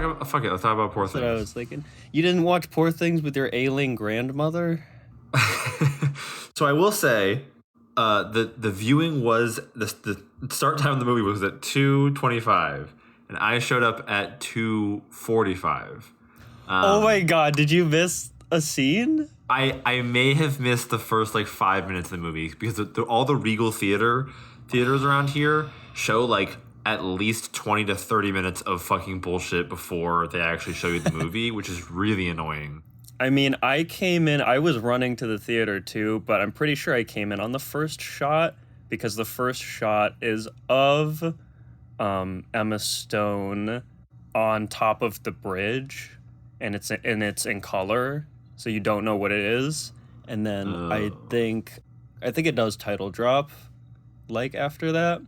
about fuck it. Let's talk about Poor That's what I Things. was thinking. You didn't watch Poor Things with your ailing grandmother? So I will say, the viewing was the start time of the movie was at 2:25, and I showed up at 2:45. Oh my god, did you miss a scene? I may have missed the first like 5 minutes of the movie because all the Regal theaters around here show like at least 20 to 30 minutes of fucking bullshit before they actually show you the movie, which is really annoying. I mean, I was running to the theater too, but I'm pretty sure I came in on the first shot because the first shot is of Emma Stone on top of the bridge, and it's in color, so you don't know what it is. And then I think it does title drop like after that.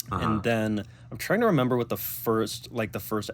And then I'm trying to remember what the first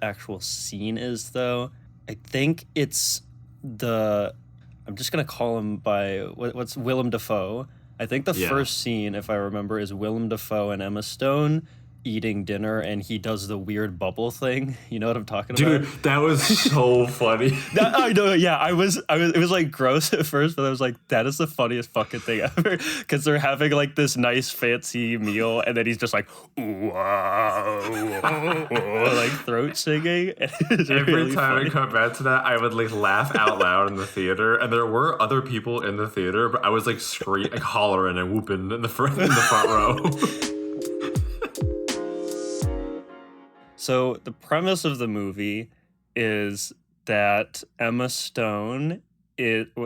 actual scene is though. I think it's I'm just gonna call him by what's Willem Dafoe. I think the first scene, if I remember, is Willem Dafoe and Emma Stone eating dinner, and he does the weird bubble thing. You know what I'm talking about? Dude, that was so funny. I know, yeah. I was. It was like gross at first, but I was like, that is the funniest fucking thing ever. Because they're having like this nice fancy meal, and then he's just like, wow, like throat singing. Every really time funny. I come back to that, I would like laugh out loud in the theater, and there were other people in the theater, but I was like like hollering and whooping in the front row. So the premise of the movie is that Emma Stone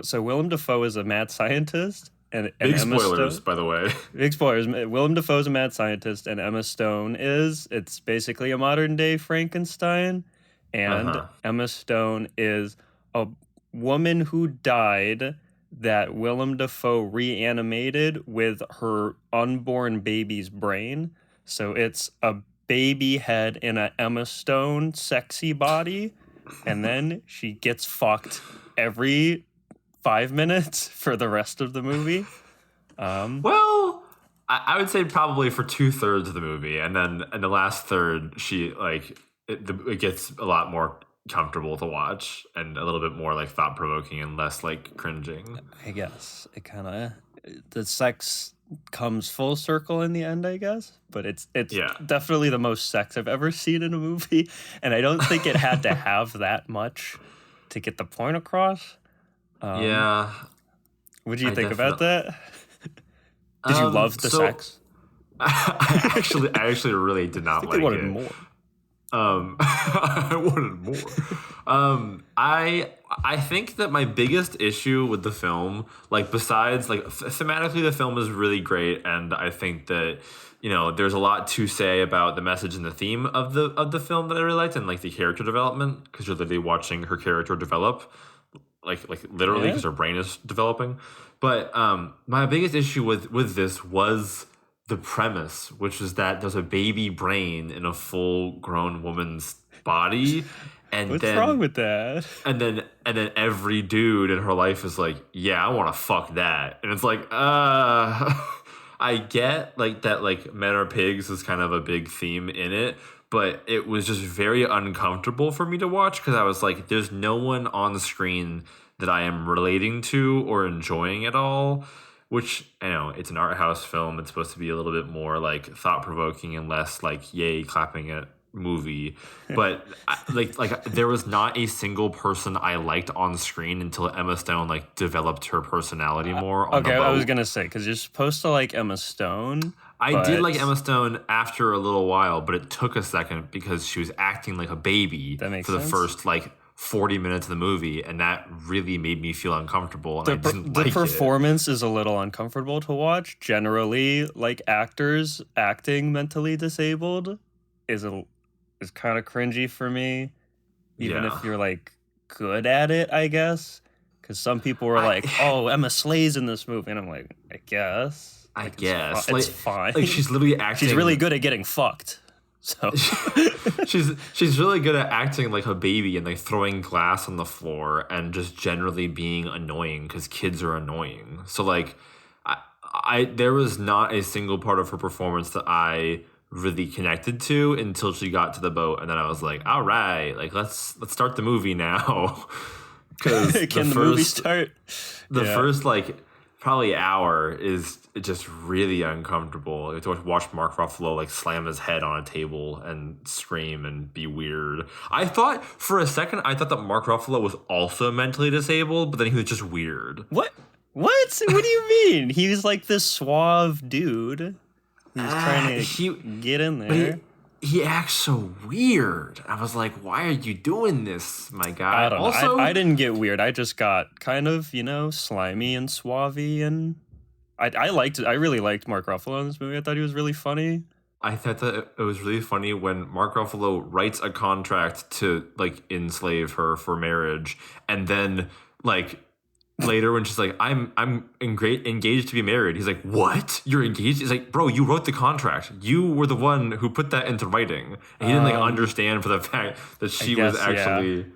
so Willem Dafoe is a mad scientist, and Big Emma spoilers, Stone, by the way. big spoilers. Willem Dafoe is a mad scientist, and Emma Stone it's basically a modern day Frankenstein, and Emma Stone is a woman who died that Willem Dafoe reanimated with her unborn baby's brain. So it's a baby head in a Emma Stone sexy body, and then she gets fucked every 5 minutes for the rest of the movie. Well, I would say probably for 2/3 of the movie, and then in the last third, she like it gets a lot more comfortable to watch and a little bit more like thought provoking and less like cringing. I guess it kind of the sex comes full circle in the end, I guess, but it's definitely the most sex I've ever seen in a movie, and I don't think it had to have that much to get the point across. What do you think about that? Did you love the sex? I actually really did not like wanted it. More. I wanted more. I think that my biggest issue with the film, like besides like thematically, the film is really great, and I think that there's a lot to say about the message and the theme of the film that I really liked, and like the character development, because you're literally watching her character develop, like literally, because her brain is developing. But my biggest issue with this was the premise, which is that there's a baby brain in a full-grown woman's body, and what's wrong with that? And then every dude in her life is like, yeah, I want to fuck that, and it's like, I get like that, like men are pigs is kind of a big theme in it, but it was just very uncomfortable for me to watch because I was like, there's no one on the screen that I am relating to or enjoying at all. Which, I know, it's an art house film. It's supposed to be a little bit more like thought provoking and less like yay clapping at movie. But like there was not a single person I liked on screen until Emma Stone like developed her personality more. On the boat. I was gonna say because you're supposed to like Emma Stone. I did like Emma Stone after a little while, but it took a second because she was acting like a baby for the first like 40 minutes of the movie, and that really made me feel uncomfortable, and I didn't like it. The performance is a little uncomfortable to watch. Generally, like actors acting mentally disabled is kind of cringy for me, even if you're like good at it, I guess. Because some people were like, "Oh, Emma slays in this movie," and I'm like, "I guess." It's fine. Like she's literally acting. She's really good at getting fucked. So she's really good at acting like a baby and like throwing glass on the floor and just generally being annoying because kids are annoying. So like I there was not a single part of her performance that I really connected to until she got to the boat, and then I was like, all right, like let's start the movie now. Because Can the movie start? the first like probably hour is just really uncomfortable. You have to watch Mark Ruffalo like slam his head on a table and scream and be weird. I thought for a second that Mark Ruffalo was also mentally disabled, but then he was just weird. What? What do you mean? He was like this suave dude. He was trying to get in there. He acts so weird. I was like, why are you doing this, my guy? I don't know. I didn't get weird. I just got kind of, slimy and suavey, and I really liked Mark Ruffalo in this movie. I thought he was really funny. I thought that it was really funny when Mark Ruffalo writes a contract to like enslave her for marriage, and then like later when she's like, I'm engaged to be married. He's like, what? You're engaged? He's like, bro, you wrote the contract. You were the one who put that into writing. And he didn't like understand for the fact that she was actually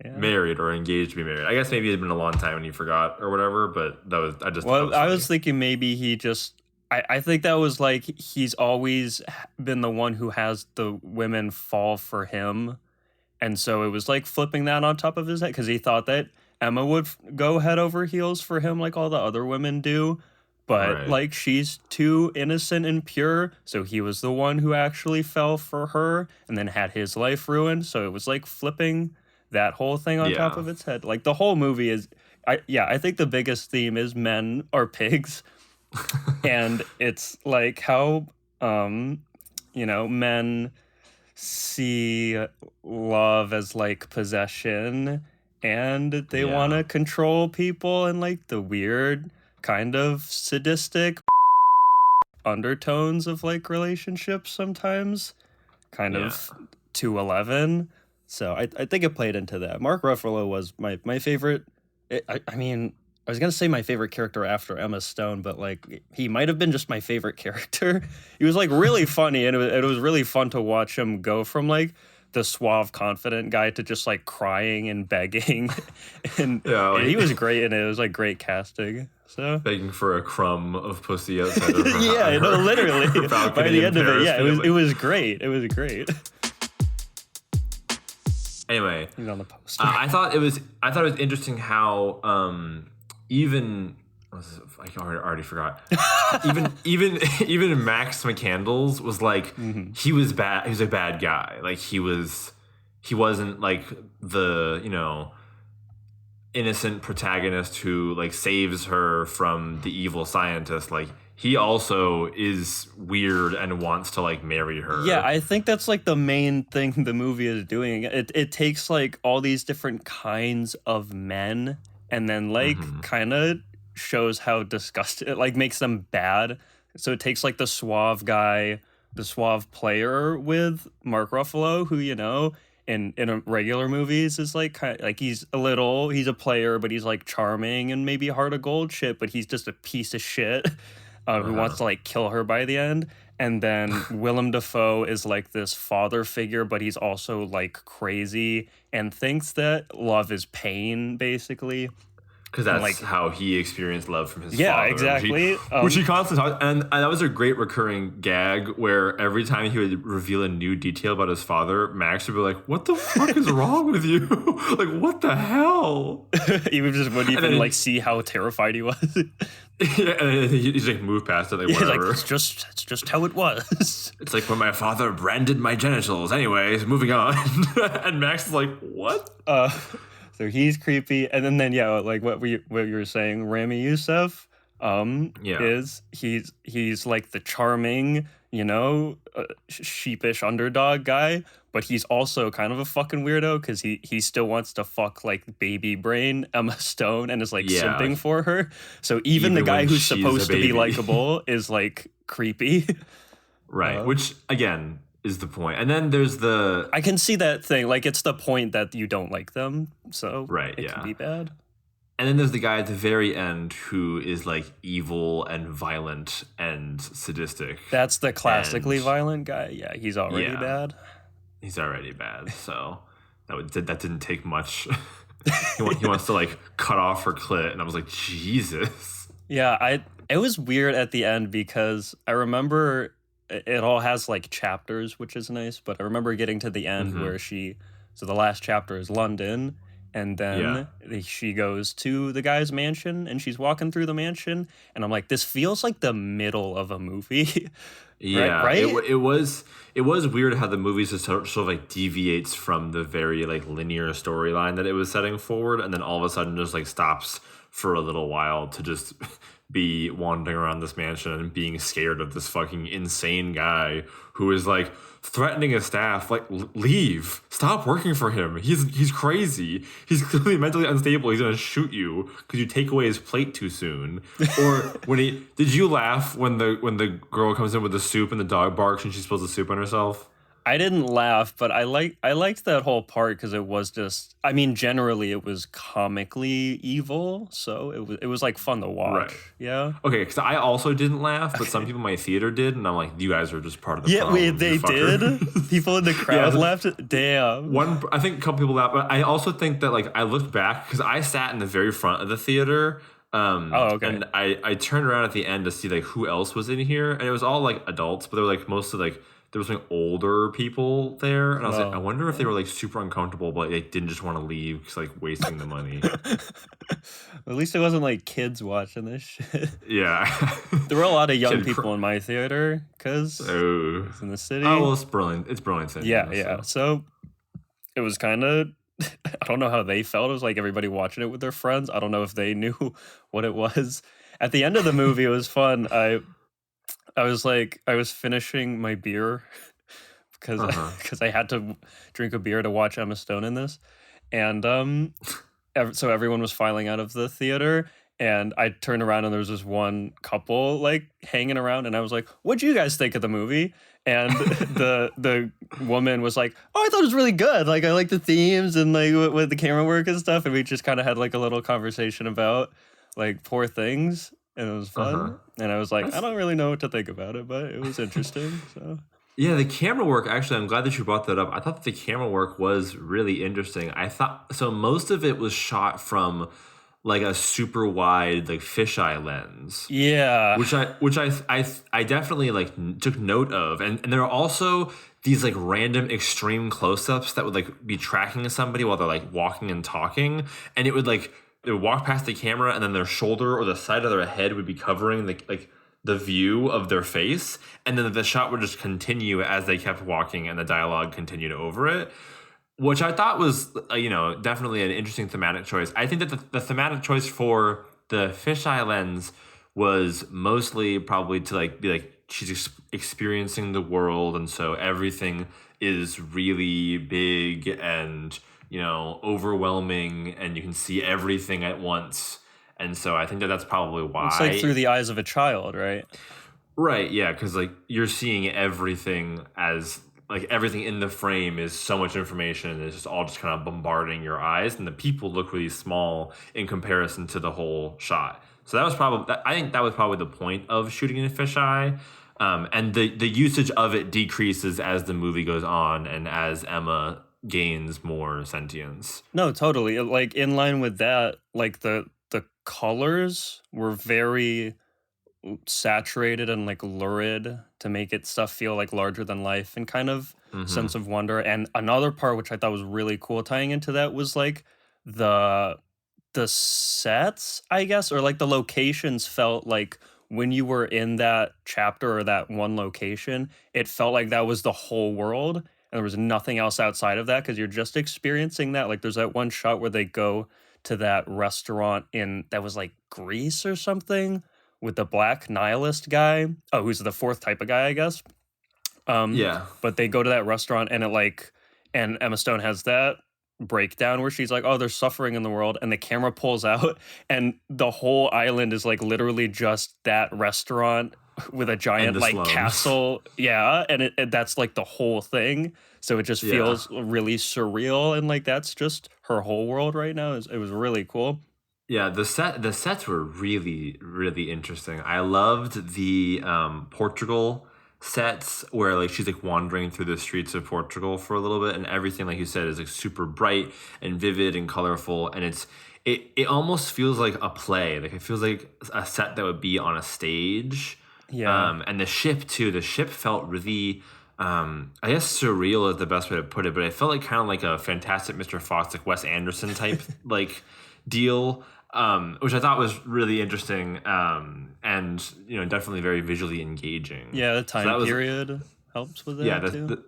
married or engaged to be married. I guess maybe it had been a long time and he forgot or whatever, but I was thinking maybe he just, I think that was like, he's always been the one who has the women fall for him. And so it was like flipping that on top of his head because he thought that Emma would go head over heels for him like all the other women do. But like she's too innocent and pure. So he was the one who actually fell for her and then had his life ruined. So it was like flipping that whole thing on top of its head. Like the whole movie is, I think the biggest theme is men are pigs. And it's like how, men see love as like possession and they want to control people in like the weird kind of sadistic undertones of like relationships sometimes, kind of 211. So I think it played into that. Mark Ruffalo was my favorite. I mean, I was going to say my favorite character after Emma Stone, but like he might have been just my favorite character. He was like really funny, and it was really fun to watch him go from like the suave, confident guy to just like crying and begging. and he was great, and it was like great casting. So begging for a crumb of pussy outside of her. Literally. By the end of it, it was great. It was great. Anyway, he's on the poster. I thought it was interesting how I already forgot. even Max McCandles was like he was bad. He was a bad guy. Like he wasn't like the innocent protagonist who like saves her from the evil scientist. Like he also is weird and wants to like marry her. Yeah, I think that's like the main thing the movie is doing. It takes like all these different kinds of men and then like kind of shows how disgusting it like makes them bad. So it takes like the suave guy, the suave player with Mark Ruffalo, who in regular movies is like kind of, like he's a player, but he's like charming and maybe heart of gold shit, but he's just a piece of shit who wants to like kill her by the end. And then Willem Dafoe is like this father figure, but he's also like crazy and thinks that love is pain, basically. Because that's like how he experienced love from his father. Yeah, exactly. Which he constantly talked, and that was a great recurring gag where every time he would reveal a new detail about his father, Max would be like, "What the fuck is wrong with you? Like, what the hell?" He wouldn't even like see how terrified he was. Yeah, and he's like moved past it, like whatever. Like, it's just how it was. It's like when my father branded my genitals. Anyways, moving on. And Max is like, "What?" So he's creepy, and then like what you were saying, Rami Youssef, is he's like the charming, sheepish underdog guy, but he's also kind of a fucking weirdo because he still wants to fuck like baby brain Emma Stone and is like simping for her. So even the guy who's supposed to be likable is like creepy, right? Which again is the point. And then there's I can see that thing. Like, it's the point that you don't like them, so it can be bad. And then there's the guy at the very end who is like evil and violent and sadistic. That's the classically violent guy. Yeah, he's already bad. He's already bad. So that didn't take much. He wants to like cut off her clit, and I was like, Jesus. Yeah, it was weird at the end because I remember it all has like chapters, which is nice. But I remember getting to the end Mm-hmm. where so the last chapter is London, and Yeah. then she goes to the guy's mansion, and she's walking through the mansion, and I'm like, this feels like the middle of a movie, right? Yeah, Right? it was weird how the movie just sort of like deviates from the very like linear storyline that it was setting forward, and then all of a sudden just like stops for a little while to just be wandering around this mansion and being scared of this fucking insane guy who is like threatening his staff like leave, stop working for him, he's crazy, he's clearly mentally unstable, he's gonna shoot you because you take away his plate too soon. Or when he did you laugh when the girl comes in with the soup and the dog barks and she spills the soup on herself? I didn't laugh, but I liked that whole part because it was just, I mean, generally it was comically evil, so it was like fun to watch. Right. Yeah. Okay, because I also didn't laugh, but some people in my theater did, and I'm like, you guys are just part of the Yeah, problem. wait, you they did? fucker. People in the crowd Yeah, laughed? Damn. I think a couple people laughed, but I also think that like I looked back because I sat in the very front of the theater, Oh, okay. and I turned around at the end to see like who else was in here, and it was all like adults, but they were like mostly like there was like older people there, and I was like, I Oh. wonder if they were like super uncomfortable, but they didn't just want to leave because like wasting the money. At least it wasn't like kids watching this shit. Yeah. There were a lot of young Kid people in my theater because Oh. it's in the city. Oh well, it's Berlin. It's Burlington. Yeah, you yeah. know, so. So it was kind of, I don't know how they felt. It was like everybody watching it with their friends. I don't know if they knew what it was. At the end of the movie, it was fun. I was like, I was finishing my beer because Uh-huh. because I had to drink a beer to watch Emma Stone in this, and so everyone was filing out of the theater, and I turned around and there was this one couple like hanging around, and I was like, "What'd you guys think of the movie?" And the woman was like, "Oh, I thought it was really good. Like, I like the themes and like with the camera work and stuff." And we just kind of had like a little conversation about like Poor Things, and it was Uh-huh. fun. And I was like, I That's don't really know what to think about it, but it was interesting. So Yeah, the camera work, actually, I'm glad that you brought that up. I thought that the camera work was really interesting. I thought so most of it was shot from like a super wide like fisheye lens, yeah, which I definitely like took note of. And there are also these like random extreme close-ups that would like be tracking somebody while they're like walking and talking, and it would like they would walk past the camera and then their shoulder or the side of their head would be covering the view of their face, and then the shot would just continue as they kept walking and the dialogue continued over it, which I thought was definitely an interesting thematic choice. I think that the thematic choice for the fisheye lens was mostly probably to like be like she's experiencing the world, and so everything is really big and overwhelming, and you can see everything at once. And so I think that that's probably it's like through why. the eyes of a child, right? Right, yeah, because like you're seeing everything as like everything in the frame is so much information, and it's just all just kind of bombarding your eyes, and the people look really small in comparison to the whole shot. So that was probably I think that was probably the point of shooting in a fisheye, and the usage of it decreases as the movie goes on and as Emma gains more sentience. No, totally. Like in line with that, like the colors were very saturated and like lurid to make it stuff feel like larger than life and kind of Mm-hmm. sense of wonder. And another part which I thought was really cool tying into that was like the the sets, I guess, or like the locations felt like when you were in that chapter or that one location, it felt like that was the whole world and there was nothing else outside of that because you're just experiencing that. Like there's that one shot where they go to that restaurant in that was like Greece or something with the black nihilist guy. Oh, who's the fourth type of guy, I guess. Um, Yeah. but they go to that restaurant and it like, and Emma Stone has that breakdown where she's like, "Oh, there's suffering in the world," and the camera pulls out, and the whole island is like literally just that restaurant with a And giant the like slums. castle, yeah, and that's like the whole thing. So it just Yeah. feels really surreal, and like that's just her whole world right now. It was really cool. Yeah, the sets were really really interesting. I loved the Portugal sets where like she's like wandering through the streets of Portugal for a little bit, and everything like you said is like super bright and vivid and colorful, and it almost feels like a play. Like it feels like a set that would be on a stage. Yeah. And the ship too. The ship felt really, I guess surreal is the best way to put it, but it felt like kind of like a Fantastic Mr. Fox, like Wes Anderson type like deal, which I thought was really interesting, and definitely very visually engaging. Yeah, the So time that was period helps with yeah, that too.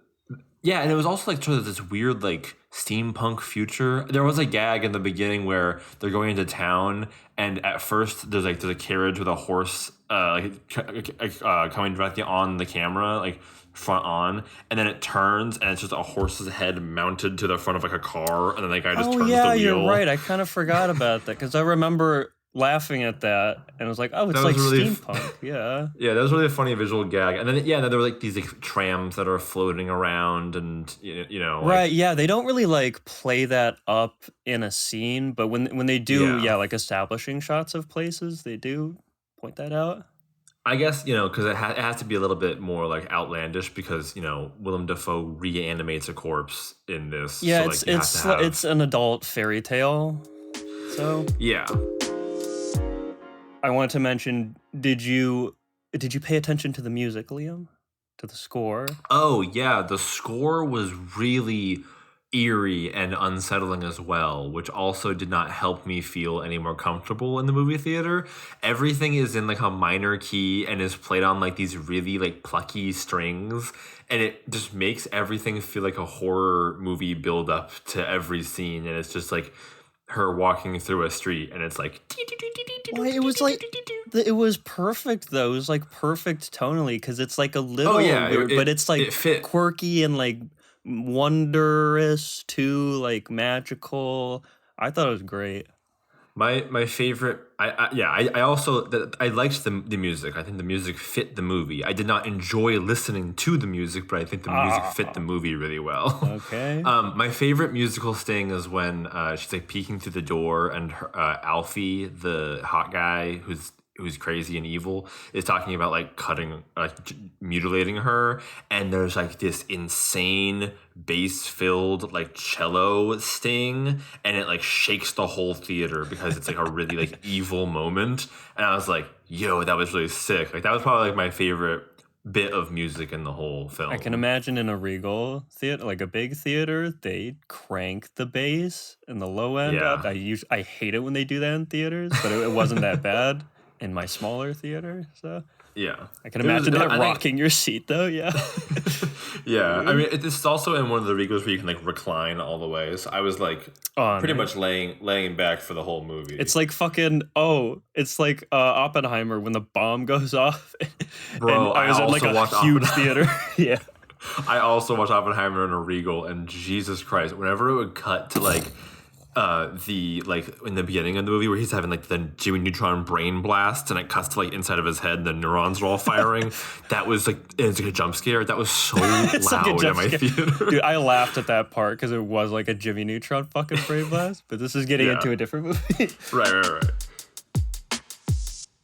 yeah, and it was also like sort of this weird like steampunk future. There was a gag in the beginning where they're going into town, and at first there's a carriage with a horse coming directly on the camera, like front on, and then it turns and it's just a horse's head mounted to the front of like a car, and then that guy just Oh turns yeah, the you're wheel. right. I kind of forgot about that because I remember laughing at that and I was like, oh, it's That like was really steampunk. Yeah. yeah, that was really a funny visual gag. And then then there were like these like trams that are floating around, and like Right, yeah, they don't really like play that up in a scene, but when they do, yeah. yeah, like establishing shots of places, they do point that out. I guess because it has to be a little bit more like outlandish because Willem Dafoe reanimates a corpse in this, Yeah, so like you have to have it's an adult fairy tale. So, yeah. I want to mention, did you pay attention to the music, Liam? To the score? Oh yeah, the score was really eerie and unsettling as well, which also did not help me feel any more comfortable in the movie theater. Everything is in like a minor key and is played on like these really like plucky strings, and it just makes everything feel like a horror movie build up to every scene, and it's just like her walking through a street and it's like Well, it was like it was perfect though. It was like perfect tonally because it's like a oh little yeah, weird, but it's like it fit. quirky and like wondrous too, like magical. I thought it was great. My favorite, I also I liked the music. I think the music fit the movie. I did not enjoy listening to the music, but I think the music fit the Ah, movie really well. okay. My favorite musical sting is when she's like peeking through the door, and Alfie, the hot guy who's crazy and evil, is talking about like cutting, mutilating her, and there's like this insane bass filled like cello sting, and it like shakes the whole theater because it's like a really like evil moment, and I was like, yo, that was really sick. Like that was probably like my favorite bit of music in the whole I can film. imagine in a Regal theater, like a big theater, they crank the bass and the low end up. Yeah. I hate it when they do that in theaters, but it wasn't that bad in my smaller theater. So Yeah. I can It was, imagine that I think, rocking your seat though. Yeah. yeah. I mean, it's also in one of the Regals where you can like recline all the way. So I was like Oh, pretty nice. much laying back for the whole movie. It's like fucking it's like Oppenheimer when the bomb goes off, and Bro, I I was in like also a watched huge Oppenheimer. theater. Yeah. I also watched Oppenheimer in a Regal, and Jesus Christ, whenever it would cut to like the like in the beginning of the movie where he's having like the Jimmy Neutron brain blast, and it cuts to like inside of his head and the neurons are all firing, that was like, it's like a jump scare. That was so It's like a loud in jump my scare. theater. Dude, I laughed at that part because it was like a Jimmy Neutron fucking brain blast. But this is getting Yeah. into a different movie. Right.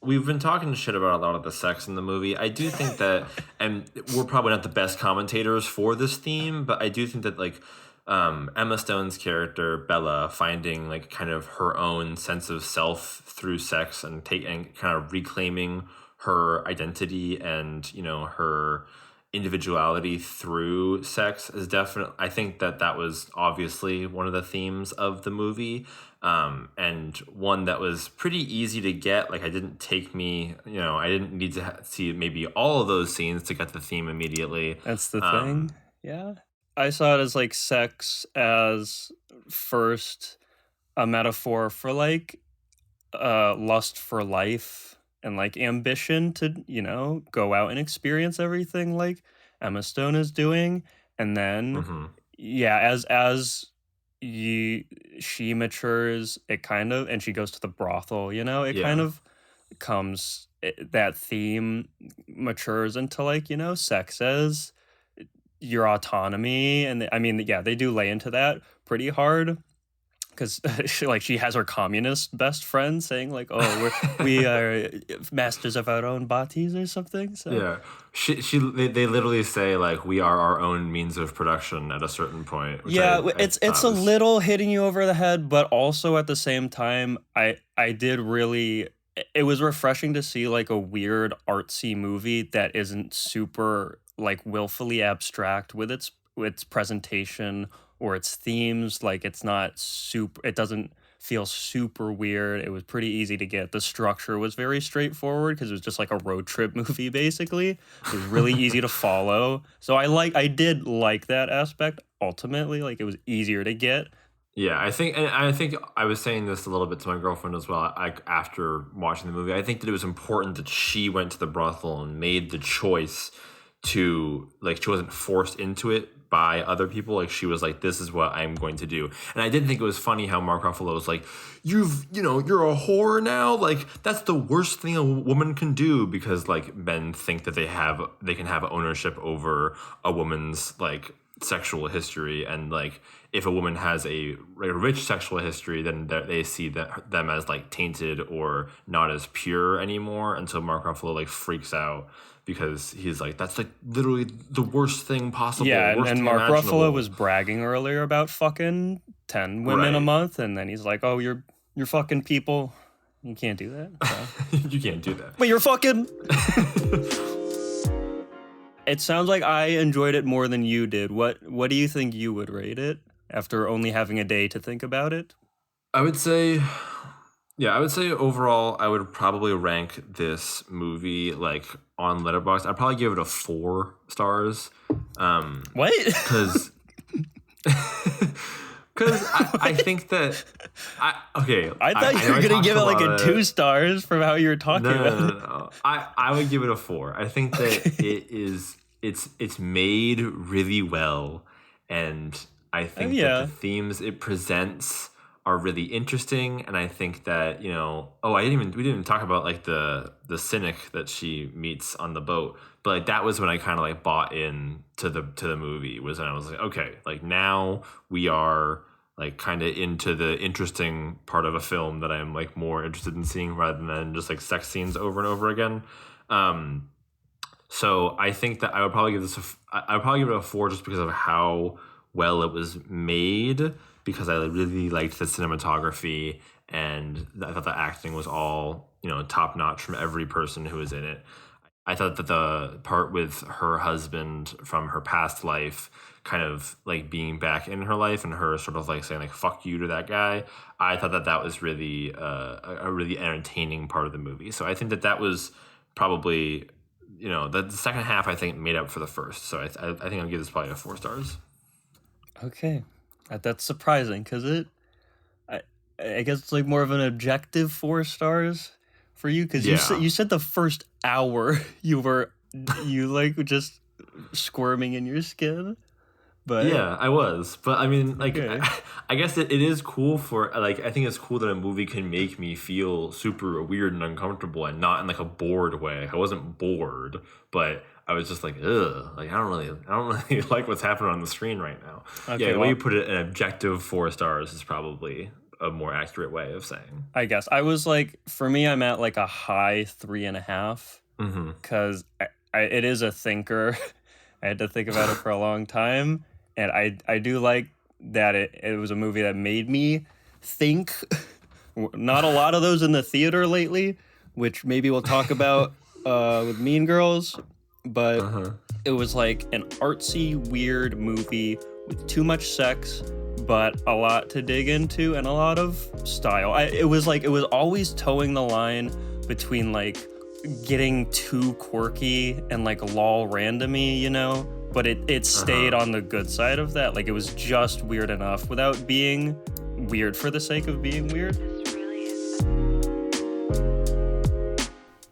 We've been talking shit about a lot of the sex in the movie. I do think that, and we're probably not the best commentators for this theme, but I do think that like Emma Stone's character Bella finding like kind of her own sense of self through sex, and kind of reclaiming her identity and her individuality through sex is definitely, I think that was obviously one of the themes of the movie, and one that was pretty easy to get. Like, I didn't take me, I didn't need to see maybe all of those scenes to get the theme immediately. That's the um thing. Yeah. I saw it as like sex as first a metaphor for like lust for life and like ambition to, go out and experience everything like Emma Stone is doing. And then mhm. yeah, as you she matures, it kind of, and she goes to the brothel, it kind Yeah. of that theme matures into like, sex as your autonomy. And I mean, yeah, they do lay into that pretty hard because she has her communist best friend saying like, oh, we are masters of our own bodies or something. So Yeah, they literally say like we are our own means of production at a certain point, which yeah, I it's thought a was little hitting you over the head, but also at the same time, I did really it was refreshing to see like a weird artsy movie that isn't super like willfully abstract with its presentation or its themes. Like it's not super, it doesn't feel super weird. It was pretty easy to get. The structure was very straightforward because it was just like a road trip movie basically. It was really easy to follow. So I did like that aspect ultimately. Like it was easier to get. Yeah, I think I was saying this a little bit to my girlfriend as well. After watching the movie, I think that it was important that she went to the brothel and made the choice to, like, she wasn't forced into it by other people. Like, she was like, "This is what I'm going to do." And I did think it was funny how Mark Ruffalo was like, you're a whore now. Like, that's the worst thing a woman can do, because like men think that they can have ownership over a woman's like sexual history, and like if a woman has a rich sexual history, then they see them as like tainted or not as pure anymore. And so Mark Ruffalo like freaks out because he's like, that's like literally the worst thing possible. Yeah, worst and thing Mark imaginable. Ruffalo was bragging earlier about fucking 10 women a Right. month, and then he's like, "Oh, you're fucking people. You can't do that." So. You can't do that. But you're fucking. It sounds like I enjoyed it more than you did. What do you think you would rate it after only having a day to think about it? I would say overall, I would probably rank this movie like on Letterboxd. I'd probably give it a 4 stars. What? Because I think that I thought you were gonna give it like a 2 stars from how you were talking about it. No. I would give it a 4. I think that it's made really well, and I think that the themes it presents are really interesting. And I think that, we didn't even talk about like the cynic that she meets on the boat, but like that was when I kind of like bought in to the movie, was when I was like, okay, like now we are like kind of into the interesting part of a film that I'm like more interested in seeing, rather than just like sex scenes over and over again. So I think that I would probably give it a 4, just because of how well it was made, because I really liked the cinematography, and I thought the acting was all, top notch from every person who was in it. I thought that the part with her husband from her past life kind of like being back in her life, and her sort of like saying like "fuck you" to that guy, I thought that was really a really entertaining part of the movie. So I think that was probably, the second half I think made up for the first. So I think I'll give this probably a 4 stars. Okay, that's surprising because I guess it's like more of an objective 4 stars for you, because you said the first hour you like just squirming in your skin. But yeah, I was. But I mean, like, okay. I guess it is cool for, like, I think it's cool that a movie can make me feel super weird and uncomfortable, and not in like a bored way. I wasn't bored, but I was just like, ugh, like I don't really like what's happening on the screen right now. Okay, The way you put it, an objective 4 stars is probably a more accurate way of saying. I guess I was like, for me, I'm at like a high 3.5, because it is a thinker. I had to think about it for a long time, and I do like that it was a movie that made me think. Not a lot of those in the theater lately, which maybe we'll talk about with Mean Girls, but it was like an artsy, weird movie with too much sex, but a lot to dig into and a lot of style. It was always towing the line between like getting too quirky and like lol randomy, but it stayed on the good side of that. Like it was just weird enough without being weird for the sake of being weird.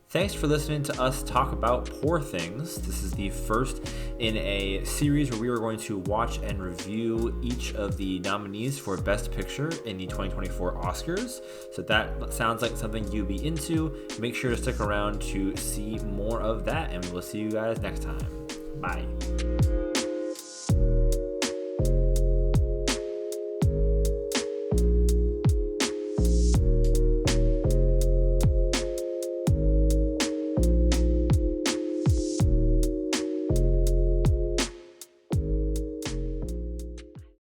Thanks for listening to us talk about Poor Things. This is the first in a series where we are going to watch and review each of the nominees for Best Picture in the 2024 Oscars. So that sounds like something you'd be into. Make sure to stick around to see more of that, and we'll see you guys next time. Bye.